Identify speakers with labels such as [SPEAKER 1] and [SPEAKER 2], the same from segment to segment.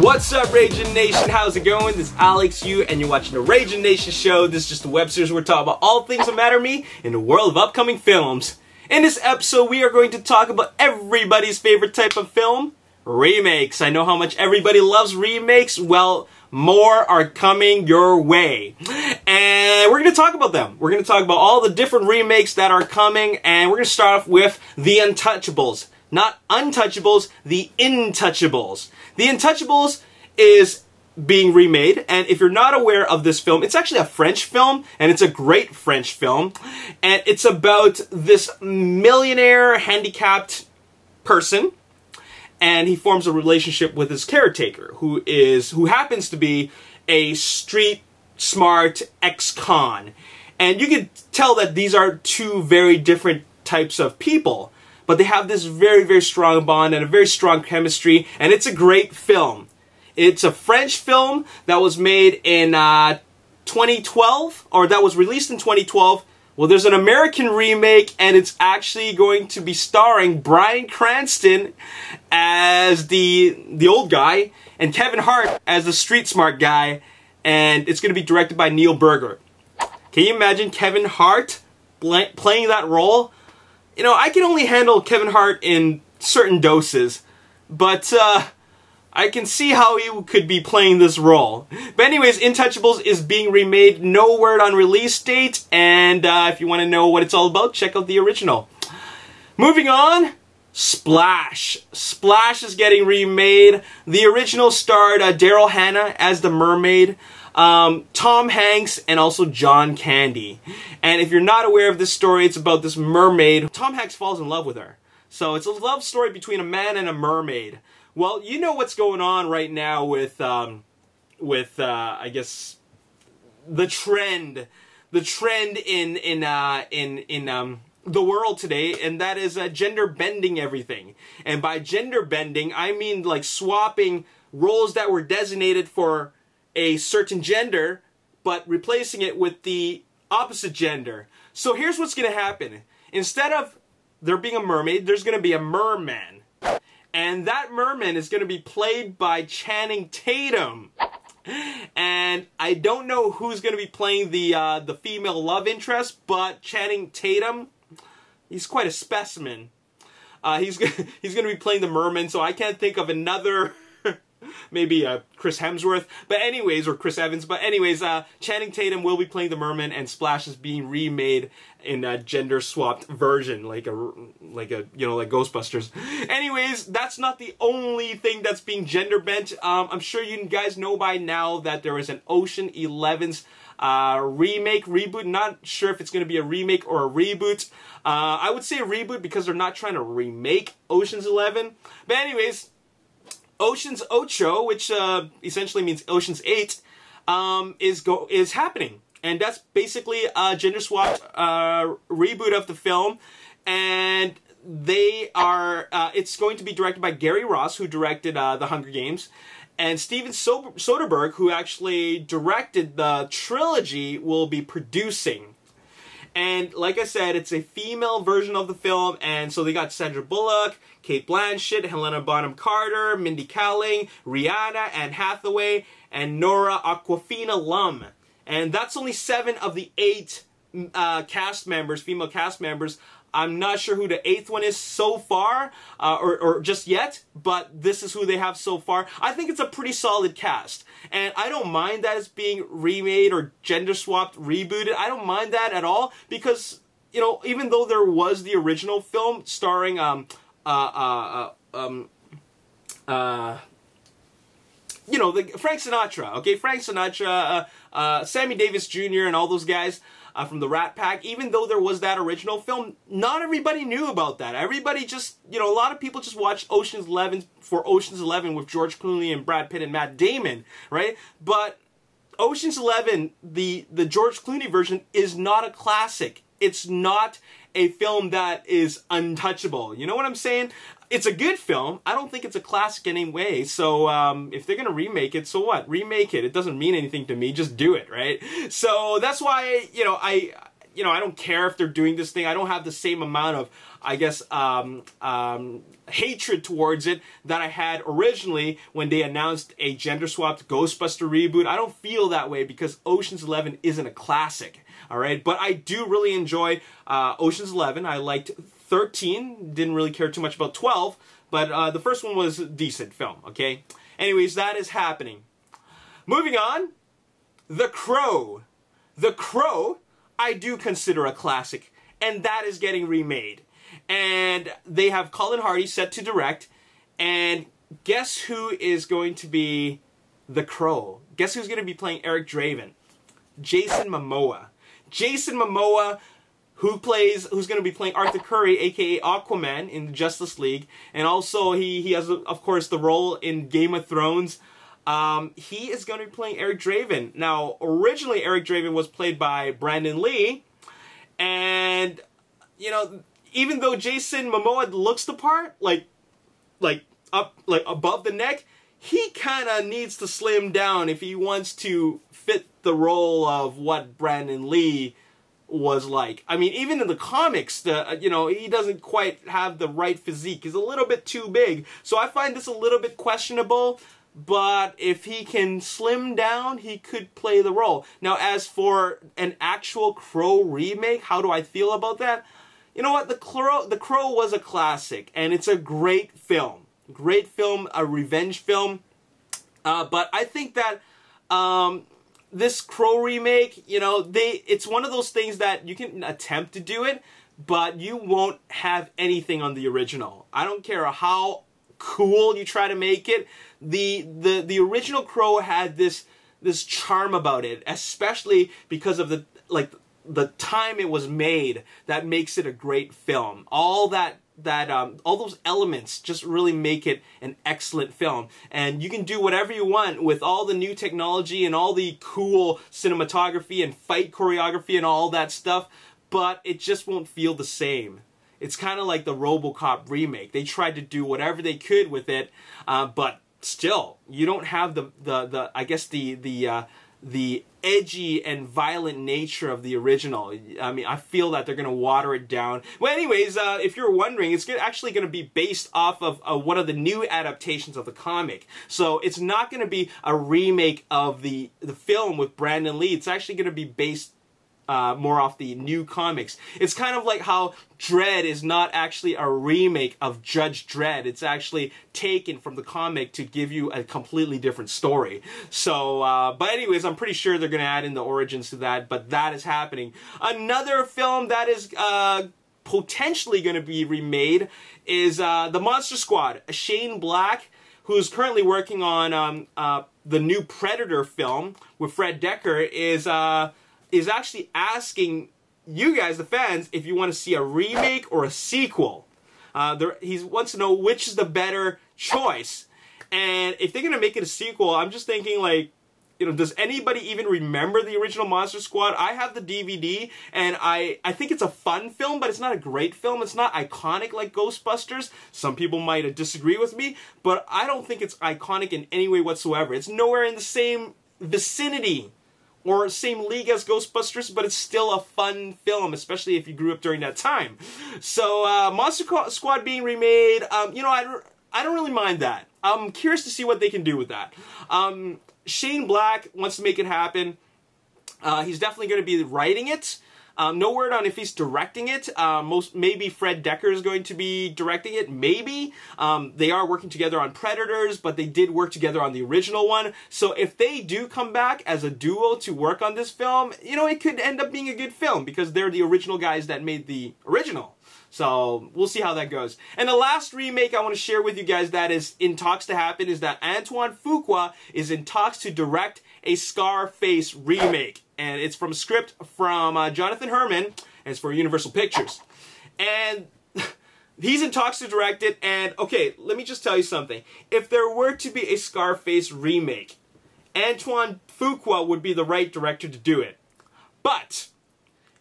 [SPEAKER 1] What's up, Ragin Nation? How's it going? This is Alex Yu, and you're watching the Ragin Nation show. This is just a web series where we're talking about all things that matter to me in the world of upcoming films. In this episode, we are going to talk about everybody's favorite type of film, remakes. I know how much everybody loves remakes. Well, more are coming your way. And we're going to talk about them. We're going to talk about all the different remakes that are coming, and we're going to start off with The Untouchables. Not Untouchables, The Intouchables. The Untouchables is being remade, and if you're not aware of this film, it's actually a French film, and it's a great French film, and it's about this millionaire handicapped person, and he forms a relationship with his caretaker, who happens to be a street smart ex-con. And you can tell that these are two very different types of people, but they have this very, very strong bond and a very strong chemistry, and it's a great film. It's a French film that was made in 2012, or that was released in 2012. Well, there's an American remake, and it's actually going to be starring Bryan Cranston as the old guy, and Kevin Hart as the street smart guy, and it's going to be directed by Neil Burger. Can you imagine Kevin Hart playing that role? You know, I can only handle Kevin Hart in certain doses, but I can see how he could be playing this role. But anyways, Intouchables is being remade. No word on release date, and if you want to know what it's all about, check out the original. Moving on, Splash. Splash is getting remade. The original starred Daryl Hannah as the mermaid, Tom Hanks, and also John Candy. And if you're not aware of this story, it's about this mermaid. Tom Hanks falls in love with her. So it's a love story between a man and a mermaid. Well, you know what's going on right now with I guess the trend in the world today, and that is gender bending everything. And by gender bending, I mean like swapping roles that were designated for a certain gender, but replacing it with the opposite gender. So here's what's going to happen. Instead of there being a mermaid, there's going to be a merman. And that merman is going to be played by Channing Tatum. And I don't know who's going to be playing the female love interest, but Channing Tatum, he's quite a specimen. He's going to be playing the merman, so I can't think of another... maybe Chris Hemsworth, but anyways, or Chris Evans, but anyways, Channing Tatum will be playing the merman, and Splash is being remade in a gender-swapped version, like Ghostbusters. Anyways, that's not the only thing that's being gender-bent. I'm sure you guys know by now that there is an Ocean 11's remake, reboot. Not sure if it's going to be a remake or a reboot. I would say a reboot because they're not trying to remake Ocean's 11. But anyways, Ocean's Ocho, which essentially means Ocean's 8, is happening. And that's basically a gender-swapped reboot of the film. And they are, it's going to be directed by Gary Ross, who directed The Hunger Games. And Steven Soderbergh, who actually directed the trilogy, will be producing. And like I said, it's a female version of the film, and so they got Sandra Bullock, Cate Blanchett, Helena Bonham Carter, Mindy Kaling, Rihanna, Anne Hathaway, and Nora Aquafina Lum. And that's only 7 of the 8 cast members, female cast members. I'm not sure who the 8th one is so far, or just yet, but this is who they have so far. I think it's a pretty solid cast, and I don't mind that it's being remade or gender-swapped, rebooted. I don't mind that at all, because, you know, even though there was the original film starring, you know, Frank Sinatra, okay? Frank Sinatra, Sammy Davis Jr., and all those guys, from the Rat Pack, even though there was that original film, not everybody knew about that. Everybody just, you know, a lot of people just watched Ocean's 11 for Ocean's 11 with George Clooney and Brad Pitt and Matt Damon, right? But Ocean's 11, the George Clooney version, is not a classic. It's not a film that is untouchable. You know what I'm saying? It's a good film. I don't think it's a classic anyway. So if they're gonna remake it, so what? Remake it. It doesn't mean anything to me. Just do it, right? So that's why, you know, you know, I don't care if they're doing this thing. I don't have the same amount of, I guess, hatred towards it that I had originally when they announced a gender-swapped Ghostbuster reboot. I don't feel that way because Ocean's 11 isn't a classic, all right? But I do really enjoy Ocean's 11. I liked 13, didn't really care too much about 12, but the first one was a decent film, okay? Anyways, that is happening. Moving on, The Crow. The Crow, I do consider a classic, and that is getting remade. And they have Colin Hardy set to direct, and guess who is going to be The Crow? Guess who's going to be playing Eric Draven? Jason Momoa. Jason Momoa, who's going to be playing Arthur Curry, aka Aquaman, in the Justice League, and also he has, of course, the role in Game of Thrones. He is going to be playing Eric Draven. Now, originally Eric Draven was played by Brandon Lee, and, you know, even though Jason Momoa looks the part, like above the neck, he kind of needs to slim down if he wants to fit the role of what Brandon Lee was like. I mean, even in the comics, you know, he doesn't quite have the right physique. He's a little bit too big. So I find this a little bit questionable, but if he can slim down, he could play the role. Now, as for an actual Crow remake, how do I feel about that? You know what? The Crow was a classic, and it's a great film. Great film, a revenge film. But I think that this Crow remake, you know, it's one of those things that you can attempt to do it, but you won't have anything on the original. I don't care how cool you try to make it. The original Crow had this charm about it, especially because of the time it was made, that makes it a great film. All those elements just really make it an excellent film. And you can do whatever you want with all the new technology and all the cool cinematography and fight choreography and all that stuff, but it just won't feel the same. It's kind of like the RoboCop remake. They tried to do whatever they could with it, but still, you don't have the edgy and violent nature of the original. I mean, I feel that they're going to water it down. Well, anyways, if you're wondering, it's actually going to be based off of one of the new adaptations of the comic. So it's not going to be a remake of the film with Brandon Lee. It's actually going to be based more off the new comics. It's kind of like how Dredd is not actually a remake of Judge Dredd. It's actually taken from the comic to give you a completely different story. So, but anyways, I'm pretty sure they're going to add in the origins to that, but that is happening. Another film that is potentially going to be remade is The Monster Squad. Shane Black, who's currently working on the new Predator film with Fred Dekker, is actually asking you guys, the fans, if you want to see a remake or a sequel. He wants to know which is the better choice. And if they're going to make it a sequel, I'm just thinking, like, you know, does anybody even remember the original Monster Squad? I have the DVD, and I think it's a fun film, but it's not a great film. It's not iconic like Ghostbusters. Some people might disagree with me, but I don't think it's iconic in any way whatsoever. It's nowhere in the same vicinity or same league as Ghostbusters, but it's still a fun film, especially if you grew up during that time. So, Monster Squad being remade, you know, I don't really mind that. I'm curious to see what they can do with that. Shane Black wants to make it happen. He's definitely going to be writing it. No word on if he's directing it. Maybe Fred Dekker is going to be directing it. Maybe. They are working together on Predators, but they did work together on the original one. So if they do come back as a duo to work on this film, you know, it could end up being a good film because they're the original guys that made the original. So we'll see how that goes. And the last remake I want to share with you guys that is in talks to happen is that Antoine Fuqua is in talks to direct a Scarface remake. And it's from a script from Jonathan Herman, and it's for Universal Pictures. And he's in talks to direct it, and okay, let me just tell you something. If there were to be a Scarface remake, Antoine Fuqua would be the right director to do it. But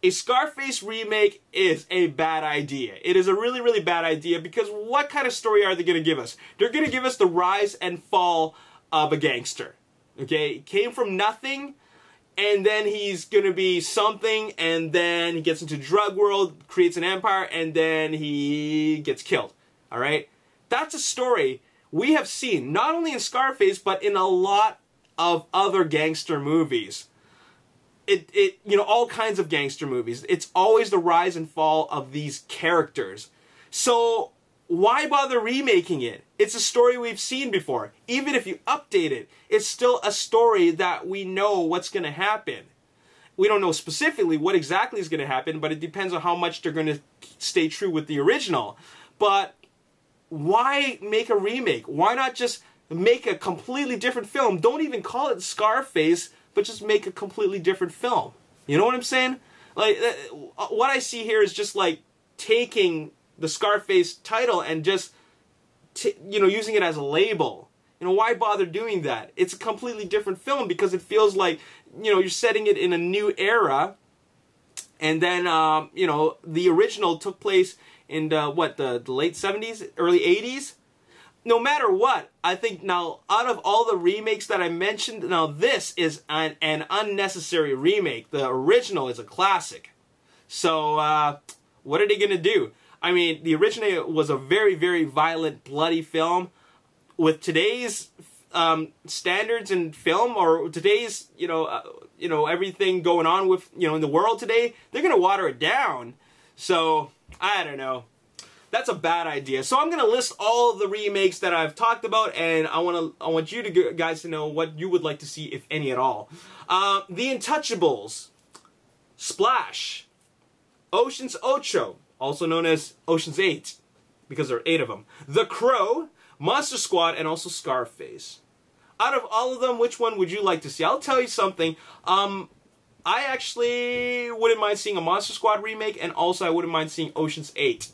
[SPEAKER 1] a Scarface remake is a bad idea. It is a really, really bad idea because what kind of story are they going to give us? They're going to give us the rise and fall of a gangster. Okay, came from nothing, and then he's gonna be something, and then he gets into drug world, creates an empire, and then he gets killed. Alright? That's a story we have seen, not only in Scarface, but in a lot of other gangster movies. You know, all kinds of gangster movies. It's always the rise and fall of these characters. So, why bother remaking it? It's a story we've seen before. Even if you update it, it's still a story that we know what's going to happen. We don't know specifically what exactly is going to happen, but it depends on how much they're going to stay true with the original. But why make a remake? Why not just make a completely different film? Don't even call it Scarface, but just make a completely different film. You know what I'm saying? Like, what I see here is just like taking the Scarface title and just, you know, using it as a label. You know, why bother doing that? It's a completely different film because it feels like, you know, you're setting it in a new era. And then, you know, the original took place in the late 70s, early 80s. No matter what, I think now, out of all the remakes that I mentioned, now this is an unnecessary remake. The original is a classic. So, what are they going to do? I mean, the original was a very, very violent, bloody film. With today's standards in film, or today's, you know, everything going on with, you know, in the world today, they're going to water it down. So, I don't know. That's a bad idea. So I'm going to list all of the remakes that I've talked about, and I want you guys to know what you would like to see, if any at all. The Untouchables, Splash, Ocean's 8, also known as Ocean's 8, because there are 8 of them. The Crow, Monster Squad, and also Scarface. Out of all of them, which one would you like to see? I'll tell you something. I actually wouldn't mind seeing a Monster Squad remake, and also I wouldn't mind seeing Ocean's 8.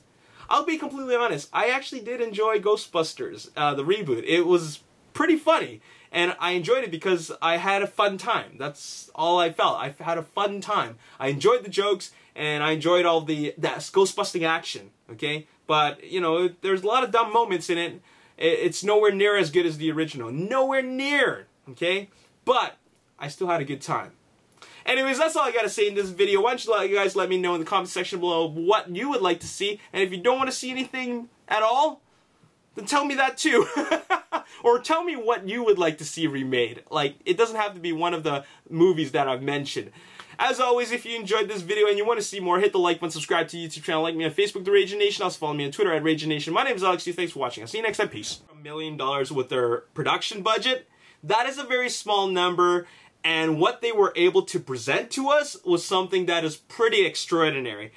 [SPEAKER 1] I'll be completely honest, I actually did enjoy Ghostbusters, the reboot. It was pretty funny, and I enjoyed it because I had a fun time. That's all I felt. I had a fun time. I enjoyed the jokes, and I enjoyed all that Ghostbusting action, okay? But, you know, there's a lot of dumb moments in it. It's nowhere near as good as the original. Nowhere near, okay? But I still had a good time. Anyways, that's all I gotta say in this video. Why don't you guys let me know in the comment section below what you would like to see. And if you don't want to see anything at all, then tell me that too. Or tell me what you would like to see remade. Like, it doesn't have to be one of the movies that I've mentioned. As always, if you enjoyed this video and you want to see more, hit the like button, subscribe to the YouTube channel, like me on Facebook, The Ragin Nation. Also follow me on Twitter at Ragin Nation. My name is Alex. Thanks for watching. I'll see you next time. Peace. $1 million with their production budget. That is a very small number. And what they were able to present to us was something that is pretty extraordinary.